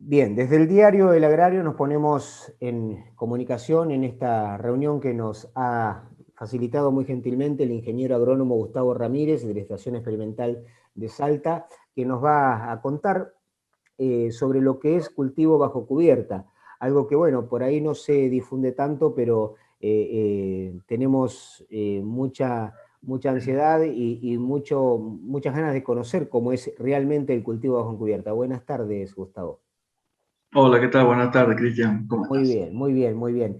Bien, desde el diario El Agrario nos ponemos en comunicación en esta reunión que nos ha facilitado muy gentilmente el ingeniero agrónomo Gustavo Ramírez de la Estación Experimental de Salta, que nos va a contar sobre lo que es cultivo bajo cubierta. Algo que, bueno, por ahí no se difunde tanto, pero tenemos mucha ansiedad y muchas ganas de conocer cómo es realmente el cultivo bajo cubierta. Buenas tardes, Gustavo. Hola, ¿qué tal? Buenas tardes, Cristian. ¿Cómo Muy estás? bien, muy bien, muy bien.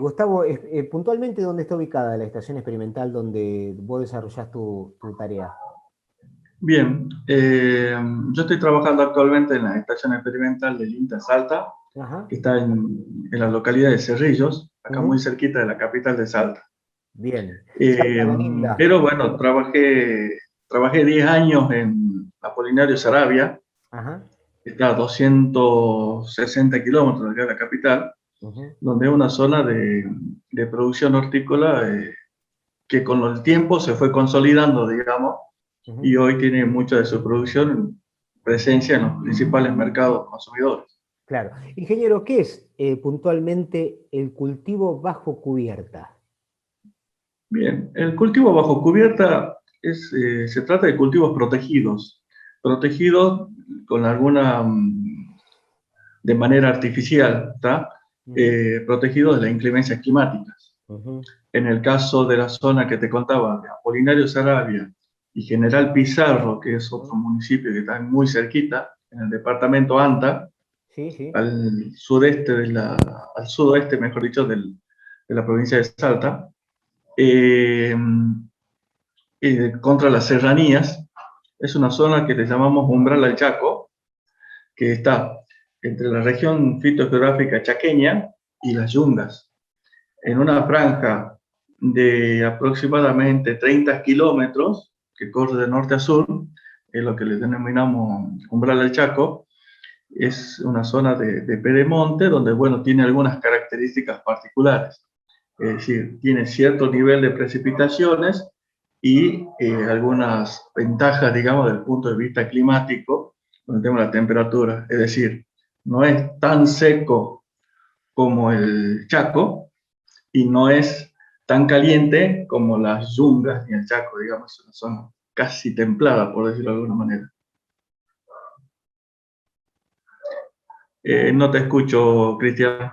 Gustavo, puntualmente, ¿dónde está ubicada la estación experimental donde vos desarrollás tu tarea? Bien, yo estoy trabajando actualmente en la estación experimental del INTA Salta, Ajá. que está en la localidad de Cerrillos, acá muy Ujú. cerquita de la capital de Salta. Bien. Eh, Salta la linda. pero bueno, trabajé 10 años en Apolinario Saravia, Ajá. que está a 260 kilómetros de acá de la capital, Ujú. donde es una zona de producción hortícola que con el tiempo se fue consolidando, digamos, Ujú. y hoy tiene mucha de su producción presencia en los principales mercados consumidores. Claro. Ingeniero, ¿qué es puntualmente el cultivo bajo cubierta? Bien, el cultivo bajo cubierta se trata de cultivos protegidos, protegidos con alguna, de manera artificial, ¿tá? Ujú. Protegidos de las inclemencias climáticas. Ujú. En el caso de la zona que te contaba, de Apolinario Saravia y General Pizarro, que es otro Ujú. municipio que está muy cerquita, en el departamento Anta, Sí, sí. al sudeste al sudoeste, mejor dicho, de la provincia de Salta, eh, contra las serranías. Es una zona que le llamamos umbral al Chaco, que está entre la región fitogeográfica chaqueña y las yungas, en una franja de aproximadamente 30 kilómetros que corre de norte a sur, es lo que le denominamos umbral al Chaco. Es una zona de pedemonte donde, bueno, tiene algunas características particulares. Es decir, tiene cierto nivel de precipitaciones y algunas ventajas, digamos, desde el punto de vista climático, donde tenemos la temperatura. Es decir, no es tan seco como el Chaco y no es tan caliente como las yungas ni el Chaco, digamos, es una zona casi templada, por decirlo de alguna manera. No te escucho, Cristian.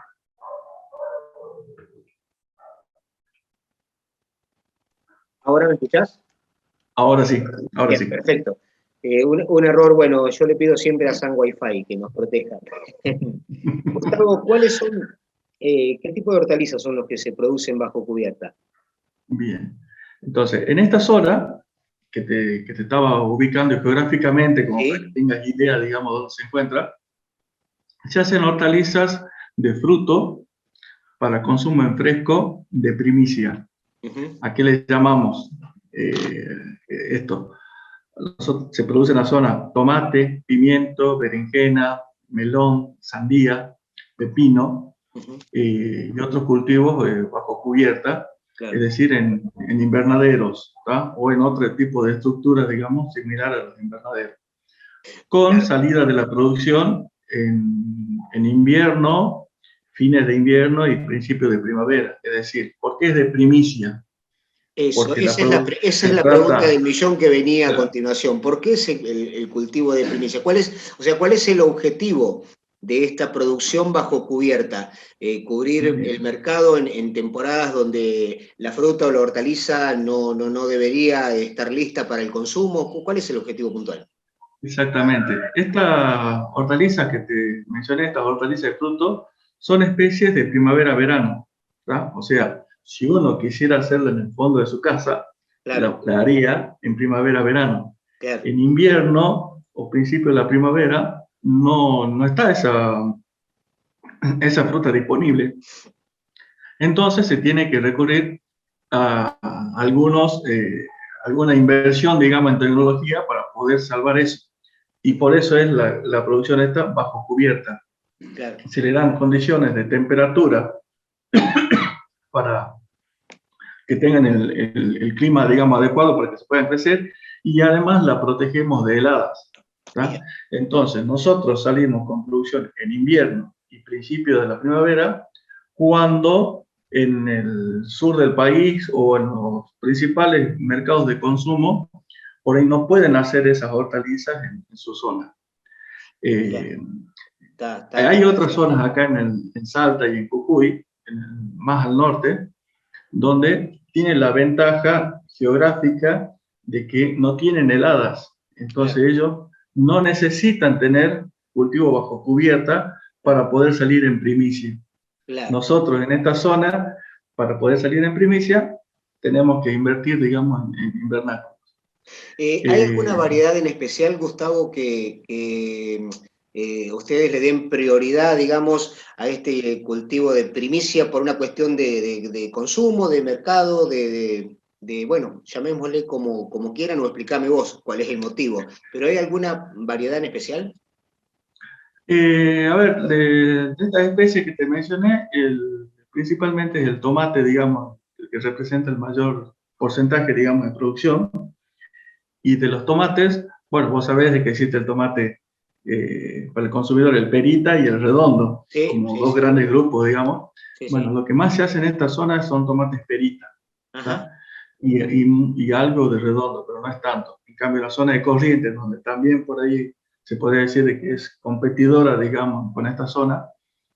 ¿Ahora me escuchás? Ahora sí, ahora Bien, sí. perfecto. Un error, bueno, yo le pido siempre a San Wi-Fi que nos proteja. Gustavo, qué tipo de hortalizas son los que se producen bajo cubierta? Bien. Entonces, en esta zona que te estaba ubicando geográficamente, como para que ¿Sí? tengas idea, digamos, dónde se encuentra, se hacen hortalizas de fruto para consumo en fresco de primicia. Ujú. ¿A qué le llamamos esto? Se produce en la zona tomate, pimiento, berenjena, melón, sandía, pepino Ujú. y otros cultivos bajo cubierta, es Claro. decir, en invernaderos, ¿tá? O en otro tipo de estructuras, digamos, similar a los invernaderos, con Claro. salida de la producción en invierno, fines de invierno y principios de primavera. Es decir, ¿por qué es de primicia? Eso, Porque la esa es se la pregunta trata, del millón que venía a continuación. ¿Por qué es el cultivo de primicia? O sea, ¿cuál es el objetivo de esta producción bajo cubierta? ¿Cubrir el mercado en temporadas donde la fruta o la hortaliza no debería estar lista para el consumo? ¿Cuál es el objetivo puntual? exactamente. Estas hortalizas que te mencioné, estas hortalizas de fruto, son especies de primavera-verano, ¿tá? O sea, si uno quisiera hacerlo en el fondo de su casa, Claro, la haría en primavera-verano. claro. En invierno o principio de la primavera no está esa fruta disponible. Entonces se tiene que recurrir a alguna inversión, digamos, en tecnología para poder salvar eso. Y por eso es la producción esta bajo cubierta. Claro. Se le dan condiciones de temperatura para que tengan el clima, digamos, adecuado para que se puedan crecer y además la protegemos de heladas, ¿tá? Bien. Entonces, nosotros salimos con producción en invierno y principio de la primavera, cuando en el sur del país o en los principales mercados de consumo, por ahí no pueden hacer esas hortalizas en su zona. Hay otras zonas acá en Salta y en Jujuy, más al norte, donde tienen la ventaja geográfica de que no tienen heladas. Entonces ellos no necesitan tener cultivo bajo cubierta para poder salir en primicia. Nosotros en esta zona, para poder salir en primicia, tenemos que invertir, digamos, en invernáculos. ¿Hay alguna variedad en especial, Gustavo, que ustedes le den prioridad, digamos, a este cultivo de primicia por una cuestión de consumo, de mercado, bueno, llamémosle como quieran o explícame vos cuál es el motivo, pero ¿hay alguna variedad en especial? A ver, de estas especies que te mencioné, principalmente es el tomate, digamos, el que representa el mayor porcentaje, digamos, de producción. Y de los tomates, bueno, vos sabés de que existe el tomate para el consumidor, el perita y el redondo, como dos grandes grupos, digamos. Bueno, lo que más se hace en esta zona son tomates perita, y algo de redondo, pero no es tanto. En cambio, la zona de Corrientes, donde también por ahí se podría decir de que es competidora, digamos, con esta zona,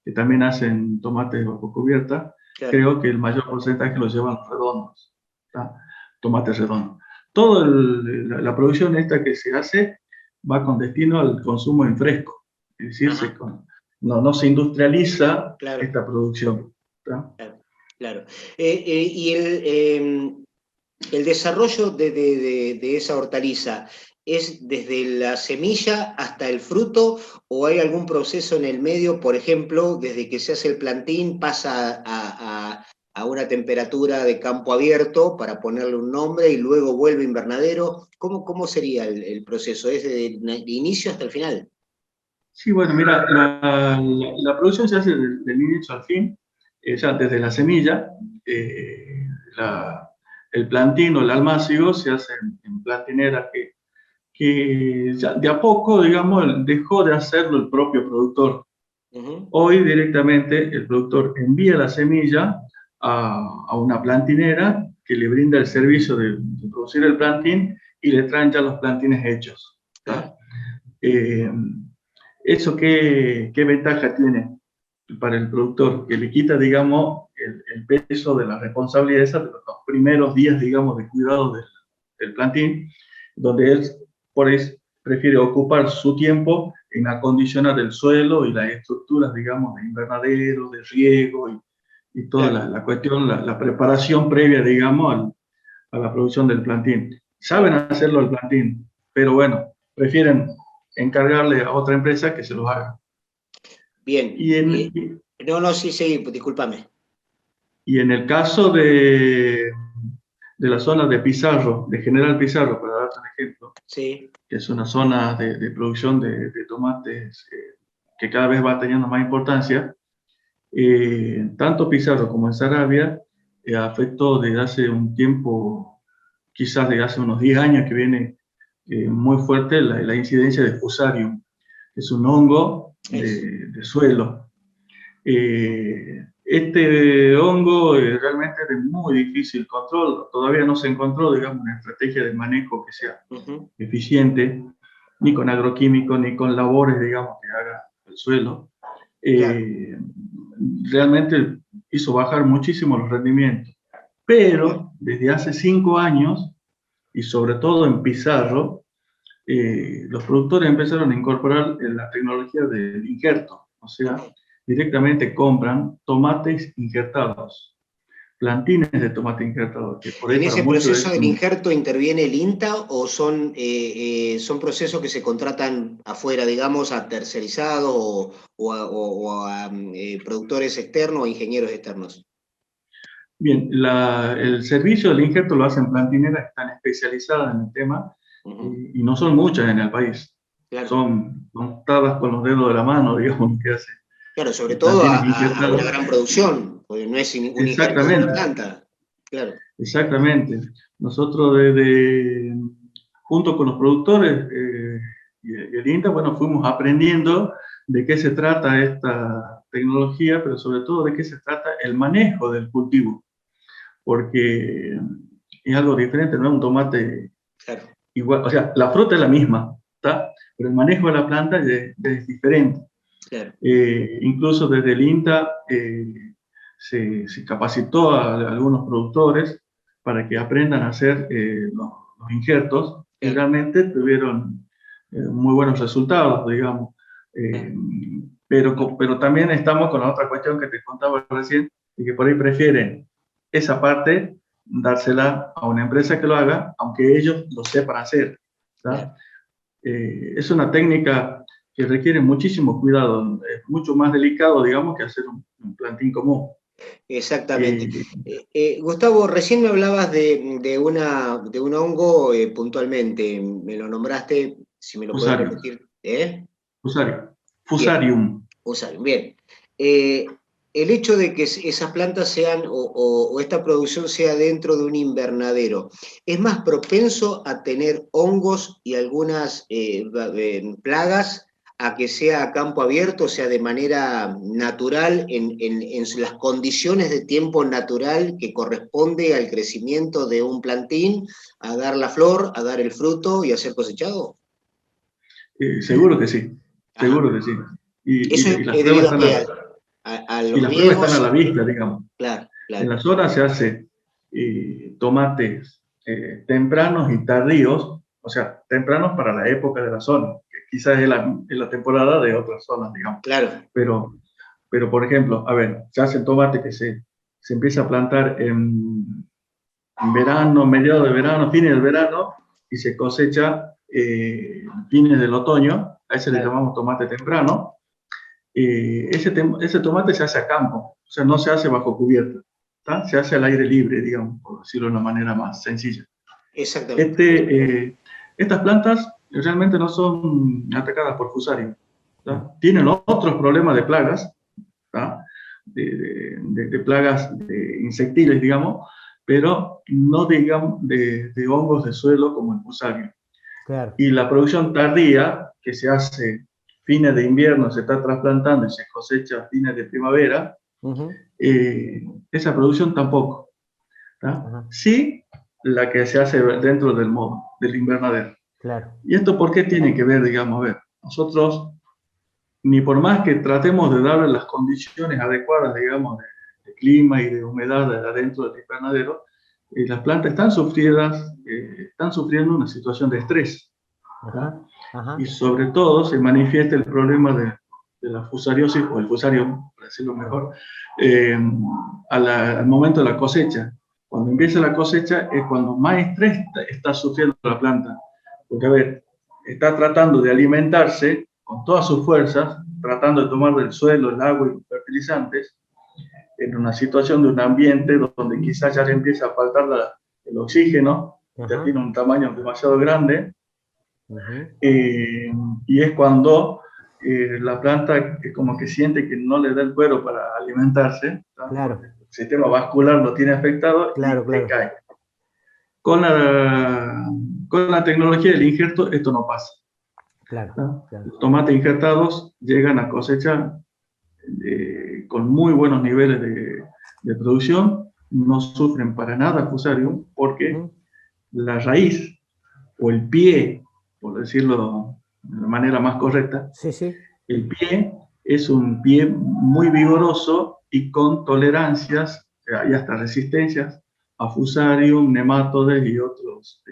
que también hacen tomates bajo cubierta, creo que el mayor porcentaje lo llevan los redondos, tomates redondos. Toda la producción esta que se hace va con destino al consumo en fresco, es decir, no se industrializa esta producción. Claro. Y el desarrollo de esa hortaliza, ¿es desde la semilla hasta el fruto o hay algún proceso en el medio? Por ejemplo, desde que se hace el plantín pasa a una temperatura de campo abierto para ponerle un nombre y luego vuelve invernadero. ¿Cómo sería el proceso? ¿Es de inicio hasta el final? Sí, bueno, mira, la producción se hace del inicio al fin, ya desde la semilla. El plantín o el almácigo se hace en plantinera que ya de a poco, digamos, dejó de hacerlo el propio productor. Hoy directamente el productor envía la semilla a una plantinera que le brinda el servicio de producir el plantín y le traen ya los plantines hechos. ¿Eso qué ventaja tiene para el productor? Que le quita, digamos, el peso de la responsabilidad esa de los primeros días, digamos, de cuidado del plantín, donde él por eso prefiere ocupar su tiempo en acondicionar el suelo y las estructuras, digamos, de invernadero, de riego y toda la cuestión, la preparación previa, digamos, a la producción del plantín. Saben hacerlo el plantín, pero bueno, prefieren encargarle a otra empresa que se los haga. Bien. Sí, discúlpame. Y en el caso de la zona de Pizarro, de General Pizarro, para darte un ejemplo, que es una zona de producción de tomates que cada vez va teniendo más importancia, tanto Pizarro como en Saravia afectó desde hace un tiempo, quizás desde hace unos 10 años que viene muy fuerte la incidencia de Fusarium, que es un hongo de suelo. Este hongo realmente es de muy difícil control, todavía no se encontró, digamos, una estrategia de manejo que sea eficiente, ni con agroquímicos, ni con labores, digamos, que haga el suelo. Realmente hizo bajar muchísimo los rendimientos, pero desde hace 5 años, y sobre todo en Pizarro, los productores empezaron a incorporar la tecnología del injerto, o sea, directamente compran tomates injertados, plantines de tomate injertado. Que por ahí ¿En ese proceso del injerto interviene el INTA o son procesos que se contratan afuera, digamos, a tercerizados o a productores externos o ingenieros externos? Bien, el servicio del injerto lo hacen plantineras que están especializadas en el tema y no son muchas en el país. Son contadas con los dedos de la mano, digamos, que hacen. Claro, sobre todo a una gran producción, porque no es un injerto de una planta. Claro. Exactamente. Nosotros junto con los productores y el INTA, bueno, fuimos aprendiendo de qué se trata esta tecnología, pero sobre todo de qué se trata el manejo del cultivo, porque es algo diferente, no es un tomate igual, o sea, la fruta es la misma, ¿está? Pero el manejo de la planta es diferente. Claro. Incluso desde el INTA se capacitó a algunos productores para que aprendan a hacer los injertos, y realmente tuvieron muy buenos resultados, digamos. Pero también estamos con la otra cuestión que te contaba recién, y que por ahí prefieren esa parte dársela a una empresa que lo haga, aunque ellos lo sepan hacer. Es una técnica que requiere muchísimo cuidado, es mucho más delicado, digamos, que hacer un plantín común. Exactamente. Gustavo, recién me hablabas de un hongo puntualmente, me lo nombraste, si me lo puedes repetir. Fusarium. Fusarium, bien. El hecho de que esas plantas sean, o esta producción sea dentro de un invernadero, ¿es más propenso a tener hongos y algunas plagas a que sea a campo abierto, o sea, de manera natural, en las condiciones de tiempo natural que corresponde al crecimiento de un plantín, a dar la flor, a dar el fruto y a ser cosechado? Seguro que sí, seguro que sí. Eso Y las es pruebas debido están a y los las pruebas riegos. están a la vista, digamos. Claro, claro. En la zona se hace tomates tempranos y tardíos, o sea, tempranos para la época de la zona, que quizás es la temporada de otras zonas, digamos. Claro. Pero por ejemplo, a ver, se hace el tomate que se empieza a plantar en verano, mediados de verano, fines del verano, y se cosecha fines del otoño, a ese le llamamos tomate temprano. Ese tomate se hace a campo, o sea, no se hace bajo cubierta, ¿tá? Se hace al aire libre, digamos, por decirlo de una manera más sencilla. Exactamente. Estas plantas realmente no son atacadas por Fusarium, ¿tá? Tienen otros problemas de plagas, ¿tá? de plagas insectiles, digamos, pero no digamos de hongos de suelo como el Fusarium. Claro. Y la producción tardía, que se hace fines de invierno, se está trasplantando y se cosecha a fines de primavera, esa producción tampoco. Sí, la que se hace dentro del invernadero. Claro. ¿Y esto por qué tiene que ver, digamos? A ver, nosotros, ni por más que tratemos de darle las condiciones adecuadas, digamos, de clima y de humedad adentro del invernadero, las plantas están sufriendo una situación de estrés. Y sobre todo se manifiesta el problema de la fusariosis, o el fusarium, para decirlo mejor, al momento de la cosecha. Cuando empieza la cosecha es cuando más estrés está sufriendo la planta. Porque, a ver, está tratando de alimentarse con todas sus fuerzas, tratando de tomar del suelo el agua y los fertilizantes, en una situación de un ambiente donde quizás ya le empieza a faltar el oxígeno, ya tiene un tamaño demasiado grande. Y es cuando la planta como que siente que no le da el cuero para alimentarse, claro. El sistema vascular lo tiene afectado, claro, y cae. Con la tecnología del injerto esto no pasa. Claro. Los tomates injertados llegan a cosechar con muy buenos niveles de producción, no sufren para nada Fusarium, porque la raíz o el pie, por decirlo de la manera más correcta, el pie es un pie muy vigoroso y con tolerancias y hasta resistencias a Fusarium, nematodes y otros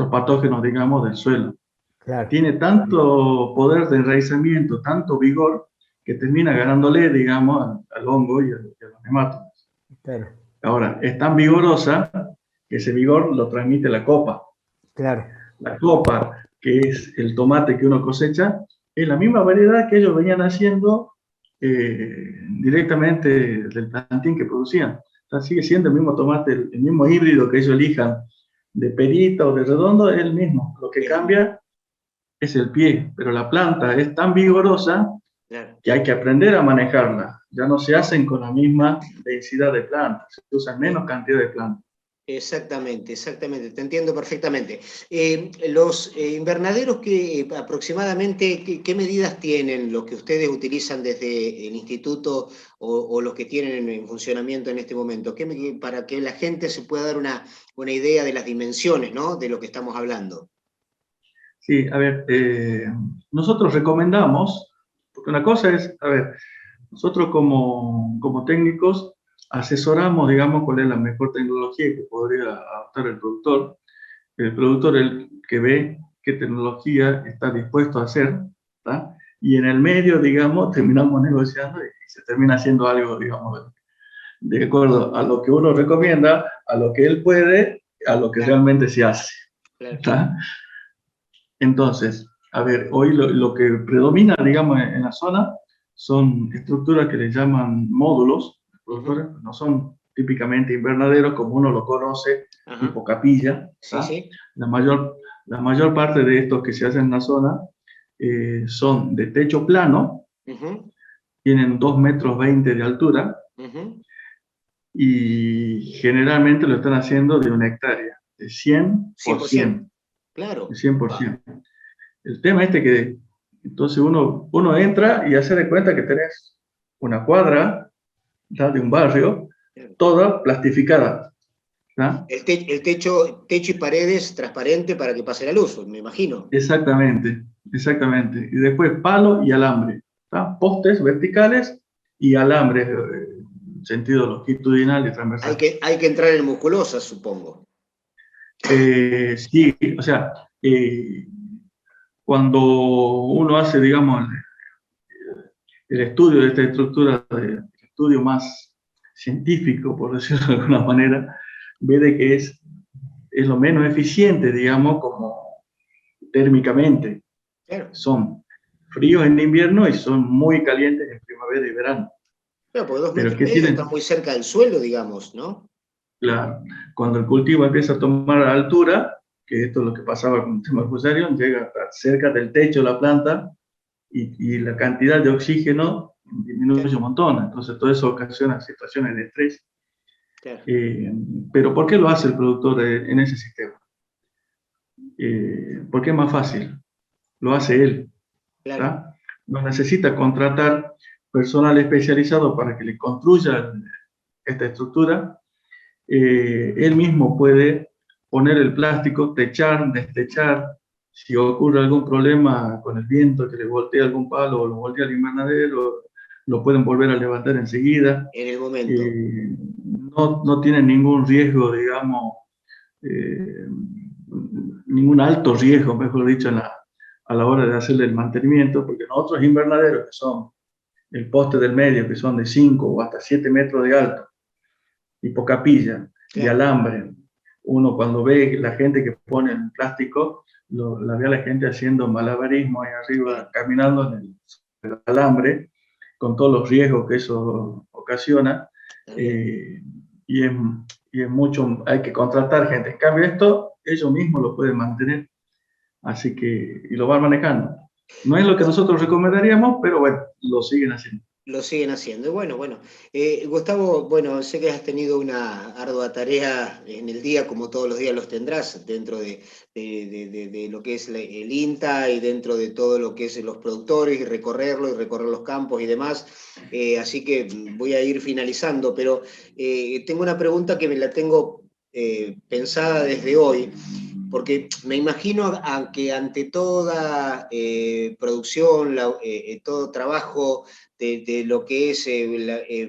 patógenos, digamos, del suelo. Claro. Tiene tanto poder de enraizamiento, tanto vigor, que termina ganándole, digamos, al hongo y a los nematodes. Claro. Ahora, es tan vigorosa que ese vigor lo transmite la copa. Claro. La copa, que es el tomate que uno cosecha, es la misma variedad que ellos venían haciendo directamente del plantín que producían. O sea, sigue siendo el mismo tomate, el mismo híbrido que ellos elijan, de perita o de redondo, es el mismo. Lo que cambia es el pie, pero la planta es tan vigorosa que hay que aprender a manejarla. Ya no se hacen con la misma densidad de plantas, se usa menos cantidad de plantas. Exactamente, exactamente, te entiendo perfectamente. Los invernaderos que aproximadamente, ¿qué medidas tienen los que ustedes utilizan desde el instituto o los que tienen en funcionamiento en este momento? Para que la gente se pueda dar una idea de las dimensiones, ¿no? De lo que estamos hablando. Sí, a ver, nosotros recomendamos, porque una cosa es, a ver, nosotros como técnicos asesoramos, digamos, cuál es la mejor tecnología que podría adoptar el productor. El productor es el que ve qué tecnología está dispuesto a hacer, ¿tá? Y en el medio, digamos, terminamos negociando y se termina haciendo algo, digamos, de acuerdo a lo que uno recomienda, a lo que él puede, a lo que Claro, realmente se hace, claro. ¿tá? Entonces, a ver, hoy lo que predomina, digamos, en la zona son estructuras que le llaman módulos, no son típicamente invernaderos como uno lo conoce, Ajá. tipo capilla. Sí, sí. La mayor parte de estos que se hacen en la zona son de techo plano, tienen 2,20 m de altura y generalmente lo están haciendo de 1 hectárea, de 100 por 100. Claro. De 100%. El tema este que entonces uno entra y hace de cuenta que tenés una cuadra, ¿tá?, de un barrio, toda plastificada, ¿tá? El techo y paredes transparente para que pase la luz, me imagino. Exactamente, exactamente. Y después palo y alambre, ¿tá? Postes verticales y alambres en sentido longitudinal y transversal. Hay que entrar en musculosa, supongo. Sí, o sea, cuando uno hace, digamos, el estudio de esta estructura, el estudio más científico, por decirlo de alguna manera, ve de que es lo menos eficiente, digamos, como térmicamente. Claro. Son fríos en invierno y son muy calientes en primavera y verano. Claro, porque 2,5 Pero metros está muy cerca del suelo, digamos, ¿no? Claro, cuando el cultivo empieza a tomar altura, que esto es lo que pasaba con el tema del fusarium, llega hasta cerca del techo de la planta y la cantidad de oxígeno disminuye un montón. Entonces, todo eso ocasiona situaciones de estrés. Claro. Pero ¿por qué lo hace el productor en ese sistema? Porque es más fácil. Lo hace él. Claro. No necesita contratar personal especializado para que le construya esta estructura. Él mismo puede poner el plástico, techar, destechar. Si ocurre algún problema con el viento, que le voltea algún palo o lo voltea al invernadero, lo pueden volver a levantar enseguida. En el momento. No tienen ningún riesgo, digamos, ningún alto riesgo, mejor dicho, a la hora de hacerle el mantenimiento, porque los otros invernaderos, que son el poste del medio, que son de 5 o hasta 7 metros de alto, tipo capilla, de alambre, uno cuando ve la gente que pone el plástico, la ve a la gente haciendo malabarismo ahí arriba, caminando en el alambre, con todos los riesgos que eso ocasiona, y es mucho, hay que contratar gente. En cambio esto, ellos mismos lo pueden mantener, así que, y lo van manejando. No es lo que nosotros recomendaríamos, pero bueno, lo siguen haciendo. Lo siguen haciendo. Y bueno. Gustavo, bueno, sé que has tenido una ardua tarea en el día, como todos los días los tendrás, dentro de lo que es el INTA y dentro de todo lo que es los productores y recorrer los campos y demás. Así que voy a ir finalizando, pero tengo una pregunta que me la tengo pensada desde hoy. Porque me imagino que ante toda producción, todo trabajo de lo que es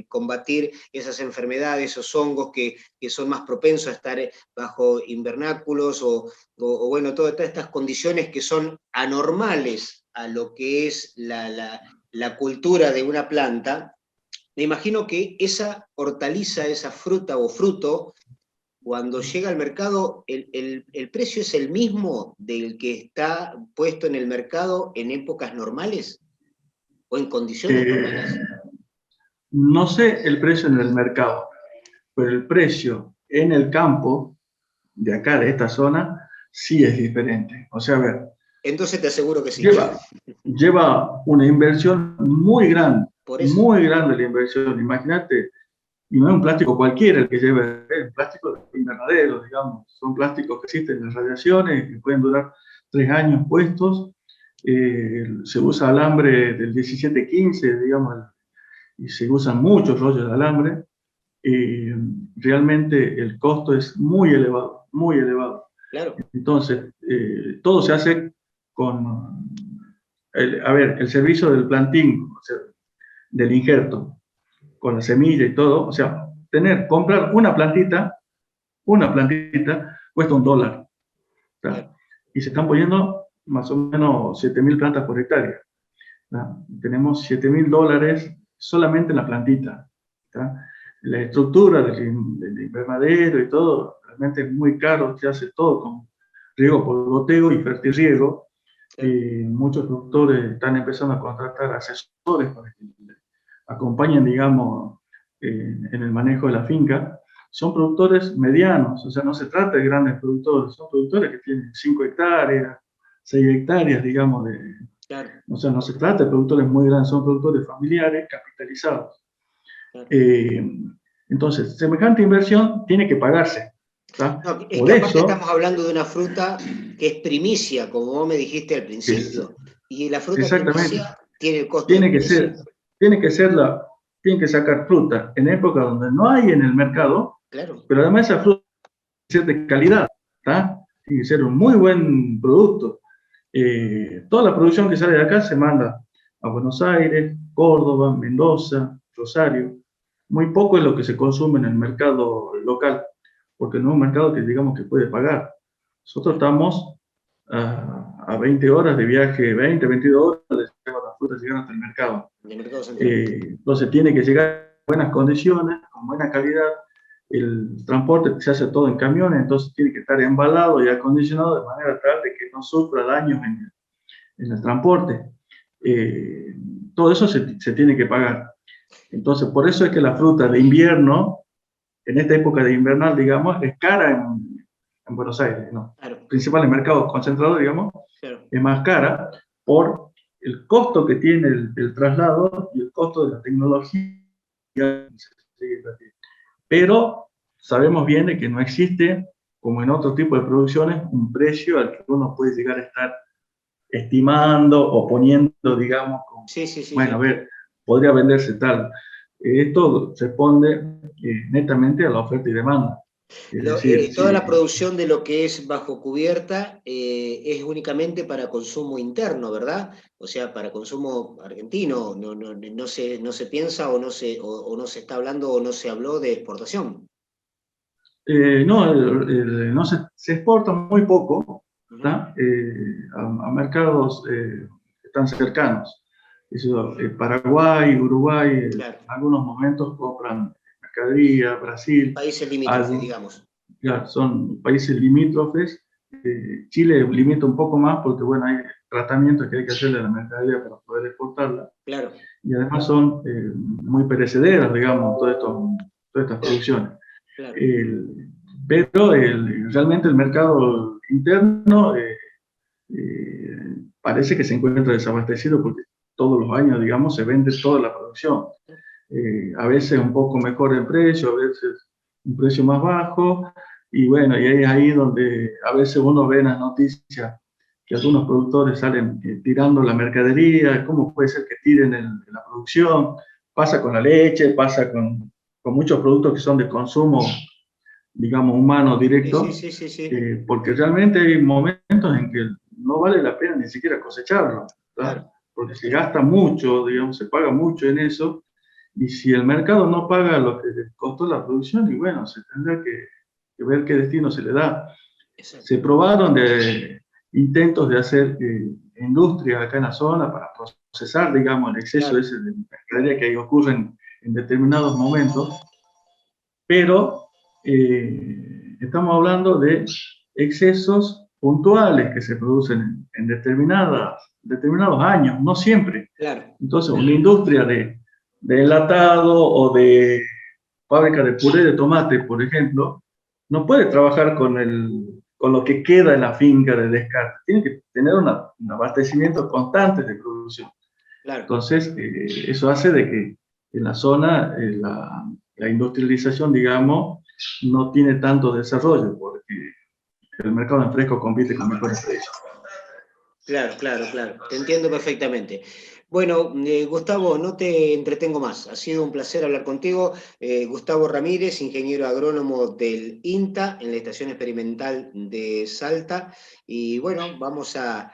combatir esas enfermedades, esos hongos que son más propensos a estar bajo invernáculos o bueno, todas estas condiciones que son anormales a lo que es la cultura de una planta, me imagino que esa hortaliza, esa fruta o fruto, cuando llega al mercado, ¿el precio es el mismo del que está puesto en el mercado en épocas normales o en condiciones normales? No sé el precio en el mercado, pero el precio en el campo de acá, de esta zona, sí es diferente. O sea, a ver. Entonces te aseguro que sí. Lleva una inversión muy grande. Por eso. Muy grande la inversión. Imagínate, y no es un plástico cualquiera el que lleva, es un plástico de invernadero, digamos. Son plásticos que existen en las radiaciones, que pueden durar 3 años puestos. Se usa alambre del 1715, digamos, y se usan muchos rollos de alambre. Realmente el costo es muy elevado, muy elevado. Claro. Entonces, todo se hace con, el servicio del plantín, o sea, del injerto, con la semilla y todo, o sea, comprar una plantita cuesta $1. ¿Tá? Y se están poniendo más o menos 7.000 plantas por hectárea. ¿Tá? Tenemos $7.000 solamente en la plantita. ¿Tá? La estructura del invernadero y todo, realmente es muy caro, se hace todo con riego por goteo y fertirriego. Muchos productores están empezando a contratar asesores para que acompañen, digamos, en el manejo de la finca. Son productores medianos, o sea, no se trata de grandes productores, son productores que tienen 5 hectáreas, 6 hectáreas, digamos, claro. O sea, no se trata de productores muy grandes, son productores familiares, capitalizados. Claro. Entonces, semejante inversión tiene que pagarse. No, es por que aparte estamos hablando de una fruta que es primicia, como vos me dijiste al principio, y la fruta primicia tiene el costo tiene de tiene que sacar fruta en época donde no hay en el mercado, claro. Pero además esa fruta tiene que ser de calidad, ¿tá? Tiene que ser un muy buen producto. Toda la producción que sale de acá se manda a Buenos Aires, Córdoba, Mendoza, Rosario. Muy poco es lo que se consume en el mercado local, porque no es un mercado que digamos que puede pagar. Nosotros estamos a 20 horas de viaje, 20, 22 horas de las frutas llegan hasta el mercado. Entonces tiene que llegar en buenas condiciones, con buena calidad. El transporte se hace todo en camiones, entonces tiene que estar embalado y acondicionado de manera tal de que no sufra daños en el transporte. Todo eso se tiene que pagar. Entonces, por eso es que la fruta de invierno, en esta época de invernal, digamos, es cara en Buenos Aires, ¿no? Claro. Principal en mercados concentrados, digamos, claro. Es más cara por el costo que tiene el traslado y el costo de la tecnología. Pero sabemos bien de que no existe, como en otro tipo de producciones, un precio al que uno puede llegar a estar estimando o poniendo, digamos, como, bueno, a ver, podría venderse tal. Esto responde netamente a la oferta y demanda. Toda la producción de lo que es bajo cubierta es únicamente para consumo interno, ¿verdad? O sea, para consumo argentino. No se piensa o no se está hablando o no se habló de exportación. No se exporta muy poco, ¿tá? A mercados que están cercanos. Paraguay, Uruguay, claro. En algunos momentos compran mercadería, Brasil. Países limítrofes, digamos. Claro, son países limítrofes. Chile limita un poco más porque, bueno, hay tratamientos que hay que hacerle a la mercadería para poder exportarla. Claro. Y además son muy perecederas, digamos, todas estas producciones. Claro. Pero realmente el mercado interno parece que se encuentra desabastecido porque todos los años, digamos, se vende toda la producción. A veces un poco mejor en precio, a veces un precio más bajo, y bueno, y es ahí donde a veces uno ve en las noticias que algunos productores salen tirando la mercadería, ¿cómo puede ser que tiren la producción? Pasa con la leche, pasa con muchos productos que son de consumo, digamos, humano directo, porque realmente hay momentos en que no vale la pena ni siquiera cosecharlo, claro. Porque se gasta mucho, digamos, se paga mucho en eso, y si el mercado no paga lo que le costó la producción, y bueno, se tendrá que ver qué destino se le da. Exacto. Se probaron intentos de hacer industria acá en la zona para procesar, digamos, el exceso ese de mercadería que ocurre en determinados momentos, pero estamos hablando de excesos puntuales que se producen en determinados años, no siempre. Claro. Entonces, una industria de enlatado o de fábrica de puré de tomate, por ejemplo, no puede trabajar con lo que queda en la finca de descarte. Tiene que tener un abastecimiento constante de producción. Claro. Entonces, eso hace de que en la zona la industrialización, digamos, no tiene tanto desarrollo, porque el mercado en fresco compite con mejores precios. Claro, claro, claro. Te entiendo perfectamente. Bueno, Gustavo, no te entretengo más. Ha sido un placer hablar contigo. Gustavo Ramírez, ingeniero agrónomo del INTA, en la Estación Experimental de Salta. Y bueno, vamos a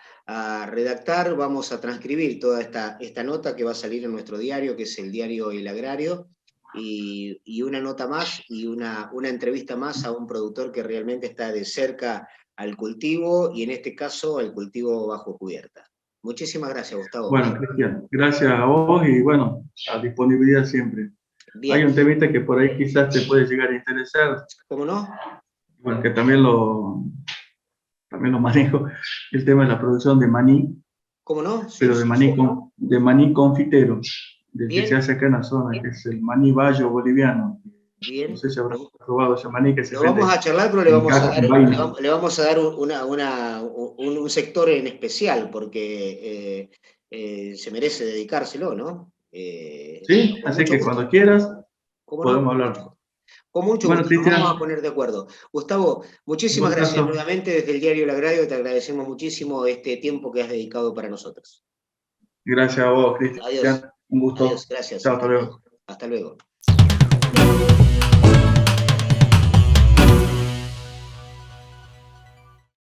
redactar, vamos a transcribir toda esta nota que va a salir en nuestro diario, que es el diario El Agrario. Y una nota más y una entrevista más a un productor que realmente está de cerca al cultivo, y en este caso al cultivo bajo cubierta. Muchísimas gracias, Gustavo. Bueno, Cristian, gracias a vos y bueno, a disponibilidad siempre. Bien. Hay un temita que por ahí quizás te puede llegar a interesar, ¿Cómo no? porque también lo manejo, el tema de la producción de maní, ¿Cómo no? Sí, pero de sí, maní, ¿cómo no? de maní confitero, del que Bien, se hace acá en la zona, bien, que es el maní bayo boliviano. No bien. sé si habrás probado ese maní que se Lo vamos vende a charlar, pero en caja, en vaina. le vamos a dar un sector en especial, porque se merece dedicárselo, ¿no? Sí, Con así mucho que gusto. cuando quieras ¿Cómo no? podemos hablar. Con mucho Bueno, gusto, nos vamos a Cristian, poner de acuerdo. Gustavo, un muchísimas gracias gustazo. nuevamente desde el diario El Agrario, te agradecemos muchísimo este tiempo que has dedicado para nosotros. Gracias a vos, Adiós, Cristian. Un adiós, gusto. gracias, Chao, hasta hasta luego. luego. Hasta luego.